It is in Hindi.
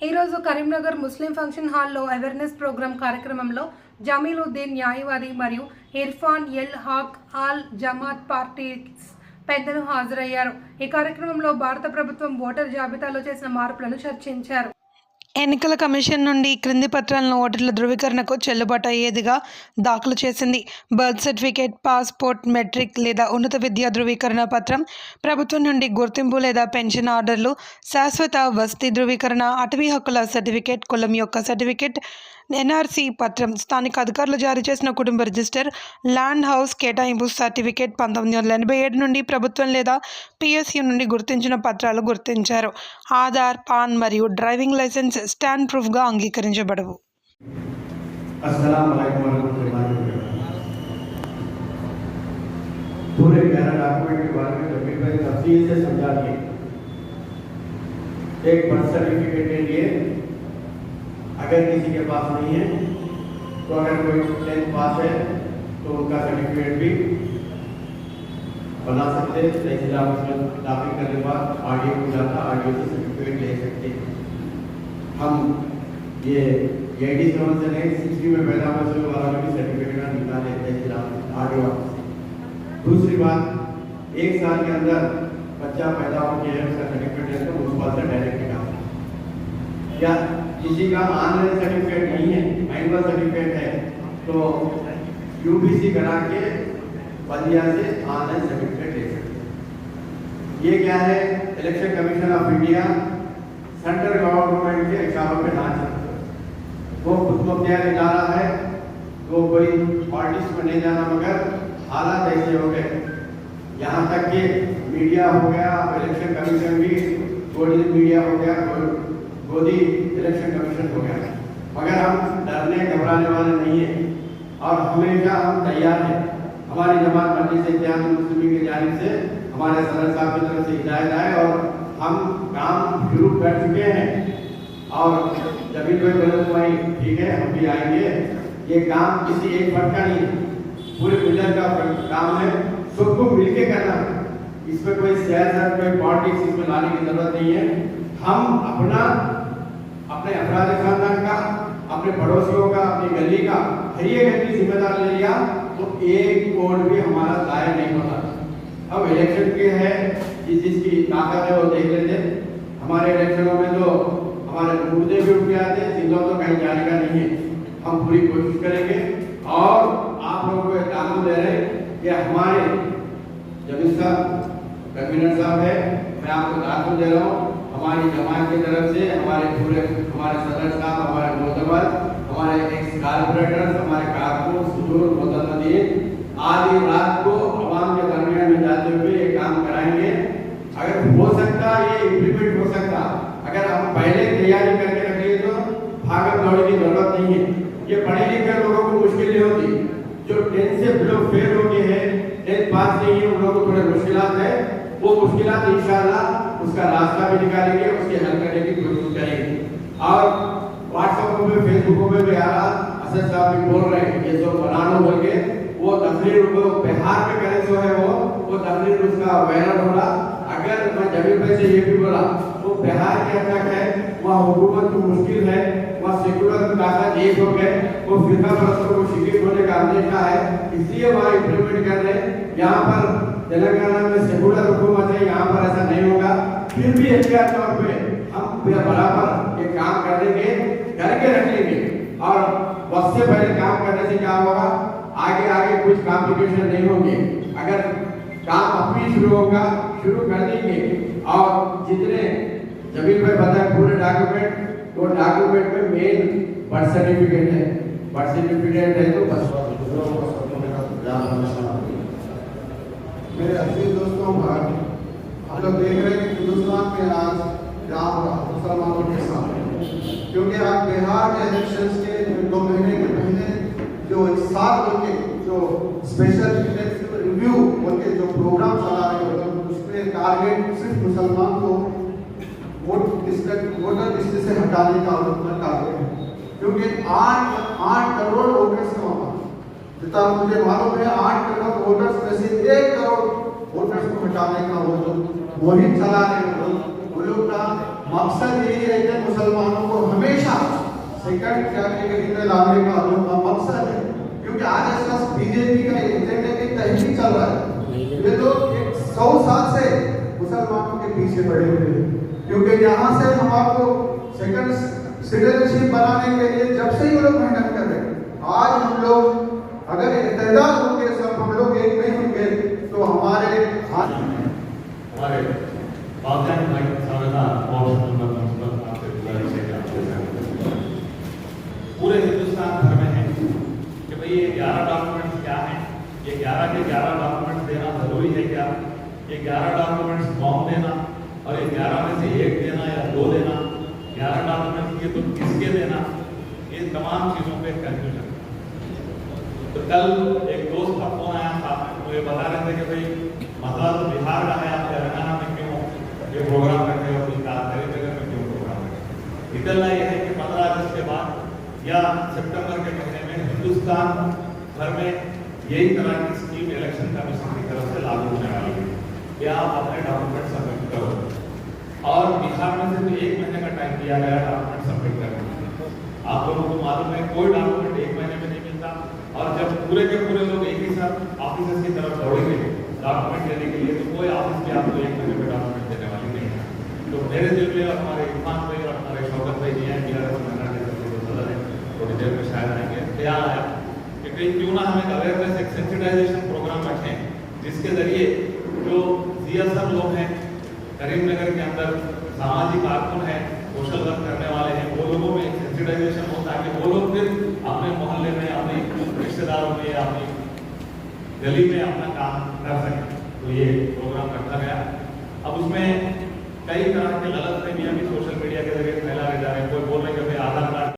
ఈ రోజు కరీంనగర్ ముస్లిం ఫంక్షన్ హాల్లో అవేర్నెస్ ప్రోగ్రాం కార్యక్రమంలో జమీలుద్దీన్ న్యాయవాది మరియు ఇర్ఫాన్ ఎల్ హక్ ఆల్ జమాత్ పార్టీ పెద్దలు హాజరయ్యారు. ఈ కార్యక్రమంలో భారత ప్రభుత్వం ఓటర్ జాబితాలో చేసిన మార్పులను చర్చించారు. ఎన్నికల కమిషన్ నుండి క్రింది పత్రాలను ఓటర్ల ధృవీకరణకు చెల్లుబాటు అయ్యేదిగా దాఖలు చేసింది. బర్త్ సర్టిఫికేట్, పాస్పోర్ట్, మెట్రిక్ లేదా ఉన్నత విద్యా ధృవీకరణ పత్రం, ప్రభుత్వం నుండి గుర్తింపు లేదా పెన్షన్ ఆర్డర్లు, శాశ్వత వసతి ధృవీకరణ, అటవీ హక్కుల సర్టిఫికేట్, కులం యొక్క సర్టిఫికేట్, ఎన్ఆర్సీ పత్రం, స్థానిక అధికారులు జారీ చేసిన కుటుంబ రిజిస్టర్, ల్యాండ్ హౌస్ కేటాయింపు సర్టిఫికేట్, 1987 నుండి ప్రభుత్వం లేదా పిఎస్యు నుండి గుర్తించిన పత్రాలు గుర్తించారు. ఆధార్, పాన్ మరియు డ్రైవింగ్ లైసెన్స్ స్టాండ్ ప్రూఫ్గా అంగీకరించబడవు. पूरे 11 डॉक्यूमेंट के बारे में जमीन भाई तफसील से समझा दिए। एक बर्थ सर्टिफिकेट के लिए अगर किसी के पास नहीं है तो अगर कोई 10th पास है तो उनका सर्टिफिकेट भी बना सकते हैं। तहसील ऑफिस में दाखिल करने के बाद आरडीओ को जाता, आरडीओ से सर्टिफिकेट ले सकते हैं। हम ये एडी सेवन से नहीं 60 में पैदा होने वाला भी सर्टिफिकेट का निकाल लेते हैं आरडीओ ऑफिस। दूसरी बात, 1 साल के अंदर बच्चा पैदा हो गया है, उसका सर्टिफिकेट है तो उस बात से डायरेक्ट निकाल। या किसी का ऑनलाइन सर्टिफिकेट नहीं है, मैनुअल सर्टिफिकेट है तो यूपीसी करा के बलिया से ऑनलाइन सर्टिफिकेट ले सकते हैं। ये क्या है, election commission of India central government के इशारों पे ना चलते, वो खुद मुख्तियार इदारा है, वो कोई पॉलिटिक्स में नहीं जाना, मगर हालात ऐसे हो गए, यहाँ तक कि मीडिया हो गया, इलेक्शन कमीशन भी गोदी मीडिया हो गया, गोदी इलेक्शन कमीशन हो गया, मगर हम डरने घबराने वाले नहीं हैं और हमेशा हम तैयार हैं। हमारी जमात मजलिस इत्तेहाद मुस्लिमीन की जानिब से हमारे सदर साहब की तरफ से हिदायत आए और हम काम शुरू कर चुके हैं। और जब भी कोई बोले तो भाई ठीक है हम भी आएंगे, ये काम किसी एक फट का नहीं है, पूरे मिलत का काम है, सबको मिलके करना है। इसमें कोई सियासत, कोई पॉलिटिक्स इसमें लाने की जरूरत नहीं है। हम अपने अफराद खानदान का, अपने पड़ोसियों का, अपनी गली का हर एक अपनी जिम्मेदार ले लिया तो एक वोट भी हमारा दायर नहीं होता। अब इलेक्शन के है, जिसकी ताकत है वो देख लेते। हमारे इलेक्शनों में तो हमारे मुद्दे भी उठ के आते हैं, सिंधु तो कहीं जाने का नहीं है। हम पूरी कोशिश करेंगे और आप लोगों को दाखिल दे रहे हैं कि हमारे जमीन साहब कन्वीनर साहब है, मैं आपको दाखिल दे रहा हूँ हमारी जमात की तरफ से, हमारे सदर साहब, हमारे मोहतबर, हमारे एक्स कारपोरेटर्स, हमारे कारकुन, सुजूर, मोहतमदीन आदि रात को आवाम के दरमियान में जाते हुए ये काम कराएंगे। अगर हो सकता ये इम्प्लीमेंट हो सकता, अगर हम पहले तैयारी करके रखिए तो भागम दौड़ की जरूरत नहीं है। ये पढ़े लिखे लोगों को मुश्किल नहीं होती, जो 10th से लोग फेल हो गए हैं, 10th पास नहीं है, उन लोगों को थोड़े मुश्किलात है, वो मुश्किलात इंशाल्लाह उसका रास्ता भी निकालेंगे, उसके हल करने की कोशिश करेंगे। और व्हाट्सएप पे, फेसबुक पे भी आ रहा, असद साहब भी बोल रहे हैं ये सब बना लो बोल के, वो तकरीर को बिहार में करे जो है वो तकरीर उसका वायरल हो रहा। अगर मैं जमीन पे से ये भी बोला वो बिहार के अंदर है, वहाँ हुकूमत की मुश्किल है, वहाँ सेकुलर ताकत एक हो गए, वो फिरका परस्तों को शिकस्त होने का अंदेशा है, इसलिए वहाँ इम्प्लीमेंट कर रहे हैं। यहाँ पर तेलंगाना में सेकुलर हुकूमत है, यहाँ पर ऐसा नहीं होगा। फिर भी एहतियात तौर पे हम बराबर ये काम करेंगे, करके रख लेंगे और वक्त से पहले काम करने से क्या होगा, आगे आगे कुछ कॉम्प्लिकेशन नहीं होंगे। अगर काम अभी शुरू होगा, शुरू कर देंगे और जितने जमीन पे बताए पूरे डॉक्यूमेंट, तो डॉक्यूमेंट में मेन बर्थ सर्टिफिकेट है, बर्थ सर्टिफिकेट है तो बस। मेरे अजीज दोस्तों, हम लोग देख रहे हैं कि हिंदुस्तान में आज क्या हो रहा मुसलमानों के साथ, क्योंकि आज बिहार में इलेक्शंस के 2 महीने के पहले जो 7 बोल के जो स्पेशल रिव्यू बोल के जो प्रोग्राम चला रहे हैं, उसमें टारगेट सिर्फ मुसलमान को वोटर लिस्ट से हटाने का टारगेट है, क्योंकि 8 करोड़ वोटर्स का होगा। जितना मुझे मालूम है 8 करोड़ वोटर्स में से 1 करोड़ वोटर्स को हटाने का वो जो मुहिम चला रहे हैं, वो लोग का मकसद यही है कि मुसलमानों को सेकंड कैटेगरी में लाने का जो मकसद है, क्योंकि आरएसएस बीजेपी का एजेंडे की तहरीक चल रहा है। ये तो 100 साल से मुसलमानों के पीछे पड़े हुए हैं, क्योंकि यहाँ से हम आपको सेकंड सिटीजनशिप बनाने के लिए जब से ही लोग मेहनत कर रहे हैं। आज हम लोग अगर इत्तेफाक होंगे, सब हम लोग एक नहीं होंगे तो हमारे हाथ हमारे बाबजान भाई संविधान और पूरे हिंदुस्तान भर में है कि भाई ये 11 डॉक्यूमेंट्स क्या हैं, ये 11 के 11 डॉक्यूमेंट्स देना जरूरी है क्या, ये 11 डॉक्यूमेंट्स कौन देना और ये 11 में से एक देना या 2 देना, 11 डॉक्यूमेंट्स ये तो किसके देना, ये तमाम चीज़ों पे कंफ्यूजन। तो कल एक दोस्त का फोन आया था, मुझे बता रहे थे कि भाई मसला तो बिहार का है, आप तेलंगाना में क्यों ये प्रोग्राम करते हो, कई जगह में क्यों प्रोग्राम करते हो। निकलना यह है कि 15 अगस्त के बाद या सितंबर के महीने में हिंदुस्तान भर में यही तरह की स्कीम इलेक्शन कमीशन की तरफ से लागू होने वाली है कि आप अपने डॉक्यूमेंट सबमिट करो और बिहार में सिर्फ 1 महीने का टाइम दिया गया डॉक्यूमेंट सबमिट करने के। आप लोगों को मालूम है कोई डॉक्यूमेंट 1 महीने में नहीं मिलता और जब पूरे के पूरे लोग एक ही साथ ऑफिसर्स की तरफ दौड़ेंगे डॉक्यूमेंट देने के लिए तो कोई ऑफिस भी आपको 1 महीने में डॉक्यूमेंट देने वाली नहीं है। तो मेरे दिल में हमारे इरफान भाई और हमारे शौकत भाई जी हैं, सदर है, थोड़ी देर में शायद आएंगे, ख्याल आया कि कहीं क्यों ना हम एक अवेयरनेस एक सेंसिटाइजेशन प्रोग्राम रखें जिसके जरिए जो जीएसएम लोग हैं करीमनगर के अंदर, सामाजिक कारकुन हैं, सोशल वर्क करने वाले हैं, वो लोगों में सेंसिटाइजेशन हो ताकि वो लोग फिर अपने मोहल्ले में, अपने रिश्तेदारों में या अपनी गली में अपना काम कर सकें। तो ये प्रोग्राम रखा गया। अब उसमें कई तरह के गलत फहमियां भी सोशल मीडिया के जरिए फैला रहे जा रहे हैं। कोई बोल रहे